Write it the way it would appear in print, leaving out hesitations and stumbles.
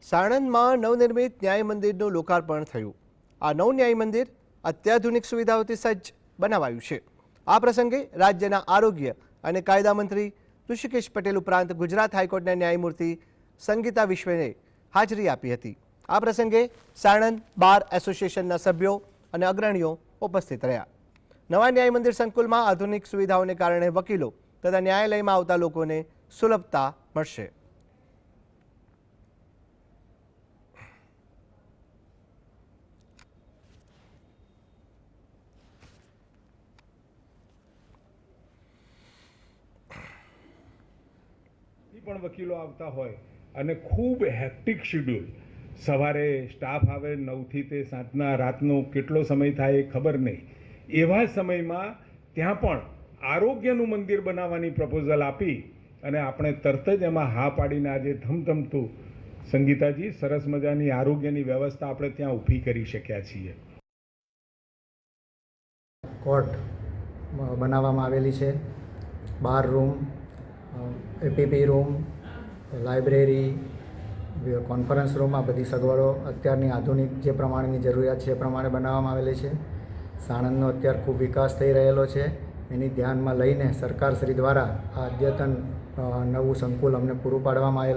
સાણંદમાં નવનિર્મિત ન્યાય મંદિરનું લોકાર્પણ થયું। આ નવ ન્યાય મંદિર અત્યાધુનિક સુવિધાઓથી સજ્જ બનાવાયું છે। આ પ્રસંગે રાજ્યના આરોગ્ય અને કાયદા મંત્રી ઋષિકેશ પટેલ ઉપરાંત ગુજરાત હાઈકોર્ટના ન્યાયમૂર્તિ સંગીતા વિશ્વેને હાજરી આપી હતી। આ પ્રસંગે સાણંદ બાર એસોસિએશનના સભ્યો અને અગ્રણીઓ ઉપસ્થિત રહ્યા। નવા ન્યાય મંદિર સંકુલમાં આધુનિક સુવિધાઓને કારણે વકીલો તથા ન્યાયાલયમાં આવતા લોકોને સુલભતા મળશે। પણ વકીલો આવતા હોય અને ખૂબ હેક્ટિક શેડ્યુલ, સવારે સ્ટાફ આવે 9 થી તે સાંજના રાતનો કેટલો સમય થાય એ ખબર નહીં, એવા સમયમાં ત્યાં પણ આરોગ્યનું મંદિર બનાવવાની પ્રપોઝલ આપી અને આપણે તરત જ એમાં હા પાડીને આજે ધમધમતું સંગીતાજી સરસ મજાની આરોગ્યની વ્યવસ્થા આપણે ત્યાં ઊભી કરી શક્યા છીએ। કોર્ટ બનાવવામાં આવેલી છે, 12 room, APP room, library, conference room, આ બધી સગવડો અત્યારની આધુનિક જે પ્રમાણેની જરૂરિયાત છે એ પ્રમાણે બનાવવામાં આવેલી છે। સાણંદનો અત્યારે ખૂબ વિકાસ થઈ રહેલો છે, એની ધ્યાનમાં લઈને સરકારશ્રી દ્વારા આ અદ્યતન નવું સંકુલ અમને પૂરું પાડવામાં આવેલ।